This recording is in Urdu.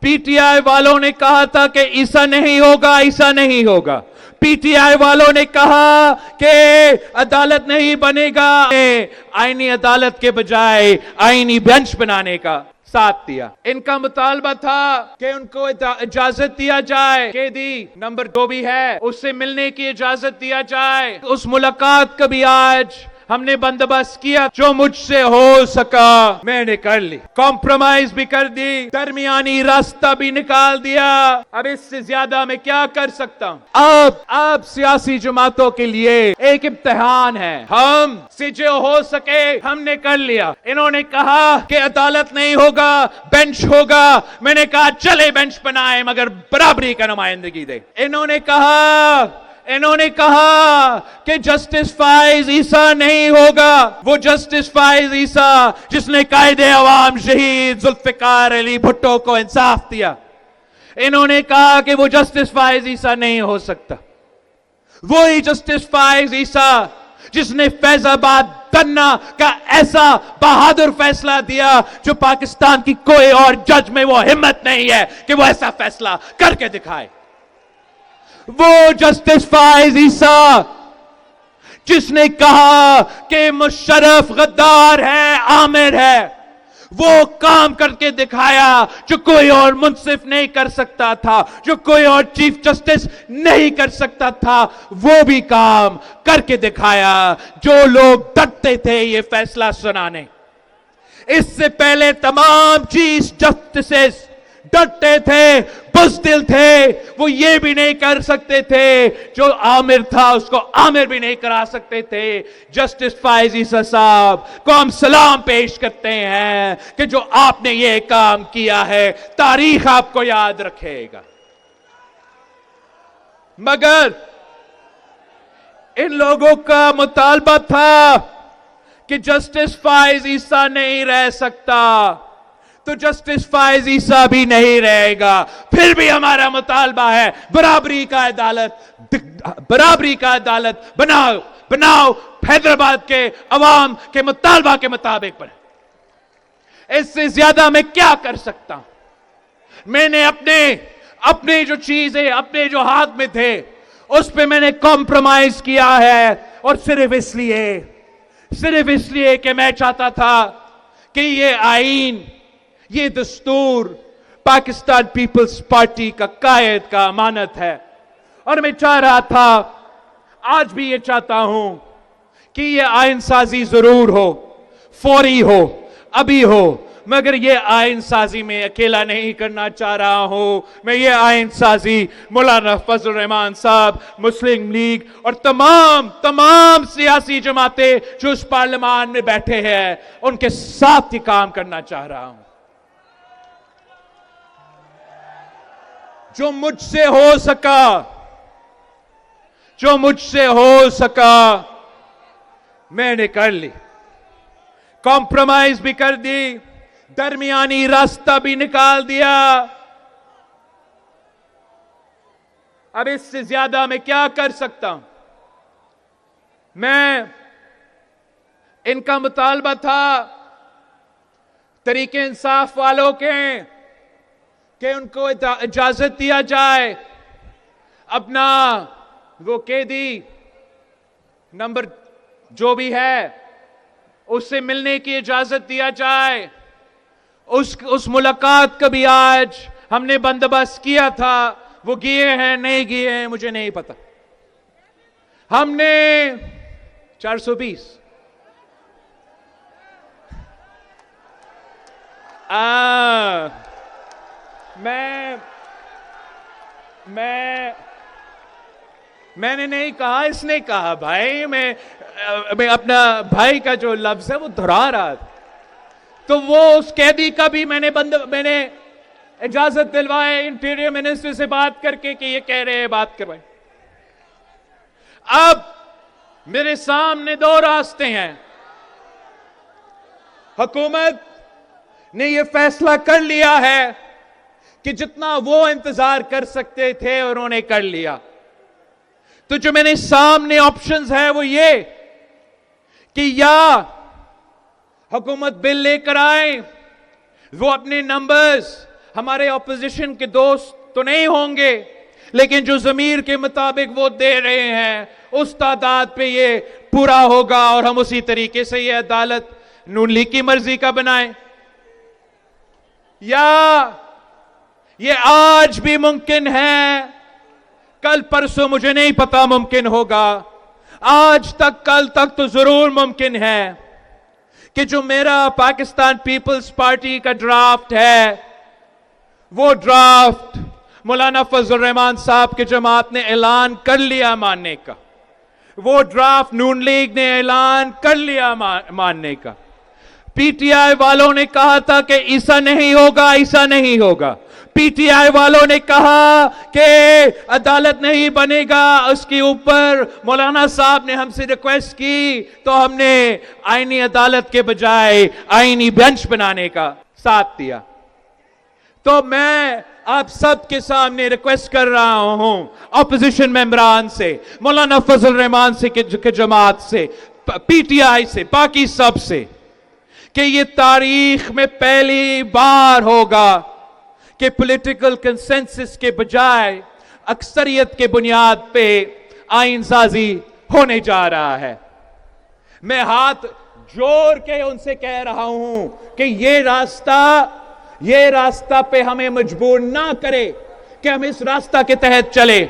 پی ٹی آئی والوں نے کہا تھا کہ ایسا نہیں ہوگا، ایسا نہیں ہوگا. پی ٹی آئی والوں نے کہا کہ عدالت نہیں بنے گا، آئینی عدالت کے بجائے آئینی بینچ بنانے کا ساتھ دیا. ان کا مطالبہ تھا کہ ان کو اجازت دیا جائے، قیدی نمبر 2 بھی ہے، اس سے ملنے کی اجازت دیا جائے. اس ملاقات کا بھی آج ہم نے بندوبست کیا. جو مجھ سے ہو سکا میں نے کر لی، کمپرومائز بھی کر دی، درمیانی راستہ بھی نکال دیا. اب اس سے زیادہ میں کیا کر سکتا ہوں؟ اب سیاسی جماعتوں کے لیے ایک امتحان ہے. ہم سے جو ہو سکے ہم نے کر لیا. انہوں نے کہا کہ عدالت نہیں ہوگا، بینچ ہوگا. میں نے کہا چلے بینچ بنائیں مگر برابری کا نمائندگی دے. انہوں نے کہا کہ جسٹس فائز عیسیٰ نہیں ہوگا، وہ جسٹس فائز عیسیٰ جس نے قائد عوام شہید ذوالفقار علی بھٹو کو انصاف دیا. انہوں نے کہا کہ وہ جسٹس فائز عیسیٰ نہیں ہو سکتا. وہی جسٹس فائز عیسیٰ جس نے فیض آباد دھرنا کا ایسا بہادر فیصلہ دیا جو پاکستان کی کوئی اور جج میں وہ ہمت نہیں ہے کہ وہ ایسا فیصلہ کر کے دکھائے. وہ جسٹس فائز عیسیٰ جس نے کہا کہ مشرف غدار ہے، عامر ہے، وہ کام کر کے دکھایا جو کوئی اور منصف نہیں کر سکتا تھا، جو کوئی اور چیف جسٹس نہیں کر سکتا تھا. وہ بھی کام کر کے دکھایا. جو لوگ ڈرتے تھے یہ فیصلہ سنانے، اس سے پہلے تمام چیف جسٹسز ڈرتے تھے، بزدل تھے، وہ یہ بھی نہیں کر سکتے تھے. جو عامر تھا اس کو عامر بھی نہیں کرا سکتے تھے. جسٹس فائز عیسیٰ صاحب کو ہم سلام پیش کرتے ہیں کہ جو آپ نے یہ کام کیا ہے تاریخ آپ کو یاد رکھے گا. مگر ان لوگوں کا مطالبہ تھا کہ جسٹس فائز عیسیٰ نہیں رہ سکتا تو جسٹس فائز عیسیٰ بھی نہیں رہے گا. پھر بھی ہمارا مطالبہ ہے برابری کا عدالت بناؤ. حیدرآباد کے عوام کے مطالبہ کے مطابق بنے. اس سے زیادہ میں کیا کر سکتا ہوں؟ میں نے اپنے جو چیزیں اپنے جو ہاتھ میں تھے اس پہ میں نے کمپرومائز کیا ہے. اور صرف اس لیے کہ میں چاہتا تھا کہ یہ آئین، یہ دستور پاکستان پیپلز پارٹی کا قائد کا امانت ہے. اور میں چاہ رہا تھا، آج بھی یہ چاہتا ہوں کہ یہ آئین سازی ضرور ہو، فوری ہو، ابھی ہو. مگر یہ آئین سازی میں اکیلا نہیں کرنا چاہ رہا ہوں. میں یہ آئین سازی مولانا فضل الرحمان صاحب، مسلم لیگ اور تمام سیاسی جماعتیں جو اس پارلیمان میں بیٹھے ہیں ان کے ساتھ ہی کام کرنا چاہ رہا ہوں. جو مجھ سے ہو سکا میں نے کر لی. کمپرومائز بھی کر دی، درمیانی راستہ بھی نکال دیا. اب اس سے زیادہ میں کیا کر سکتا ہوں؟ میں ان کا مطالبہ تھا تحریک انصاف والوں کے کہ ان کو اجازت دیا جائے اپنا وہ قیدی نمبر جو بھی ہے اس سے ملنے کی اجازت دیا جائے. اس ملاقات کا بھی آج ہم نے بندوبست کیا تھا. وہ گئے ہیں نہیں گئے ہیں مجھے نہیں پتا. ہم نے 420 میں نے نہیں کہا، اس نے کہا. بھائی میں اپنا بھائی کا جو لفظ ہے وہ دہرا رہا تھا. تو وہ اس قیدی کا بھی میں نے اجازت دلوائے انٹیریئر منسٹر سے بات کر کے کہ یہ کہہ رہے ہیں بات کروائیں. اب میرے سامنے 2 راستے ہیں. حکومت نے یہ فیصلہ کر لیا ہے کہ جتنا وہ انتظار کر سکتے تھے انہوں نے کر لیا. تو جو میں نے سامنے آپشنز ہے وہ یہ کہ یا حکومت بل لے کر آئے، وہ اپنے نمبرز ہمارے اپوزیشن کے دوست تو نہیں ہوں گے، لیکن جو ضمیر کے مطابق وہ دے رہے ہیں اس تعداد پہ یہ پورا ہوگا، اور ہم اسی طریقے سے یہ عدالت نون لیگ کی مرضی کا بنائیں، یا یہ آج بھی ممکن ہے، کل پرسوں مجھے نہیں پتا ممکن ہوگا، آج تک کل تک تو ضرور ممکن ہے کہ جو میرا پاکستان پیپلز پارٹی کا ڈرافٹ ہے وہ ڈرافٹ مولانا فضل الرحمان صاحب کی جماعت نے اعلان کر لیا ماننے کا، وہ ڈرافٹ نون لیگ نے اعلان کر لیا ماننے کا۔ پی ٹی آئی والوں نے کہا تھا کہ ایسا نہیں ہوگا، ایسا نہیں ہوگا۔ پی ٹی آئی والوں نے کہا کہ عدالت نہیں بنے گا، اس کے اوپر مولانا صاحب نے ہم سے ریکویسٹ کی تو ہم نے آئینی عدالت کے بجائے آئینی بینچ بنانے کا ساتھ دیا۔ تو میں آپ سب کے سامنے ریکویسٹ کر رہا ہوں، اپوزیشن ممبران سے، مولانا فضل الرحمان سے کے جماعت سے، پی ٹی آئی سے، باقی سب سے، کہ یہ تاریخ میں پہلی بار ہوگا کہ پولیٹیکل کنسنسس کے بجائے اکثریت کے بنیاد پہ آئین سازی ہونے جا رہا ہے۔ میں ہاتھ جوڑ کے ان سے کہہ رہا ہوں کہ یہ راستہ پہ ہمیں مجبور نہ کرے کہ ہم اس راستہ کے تحت چلے۔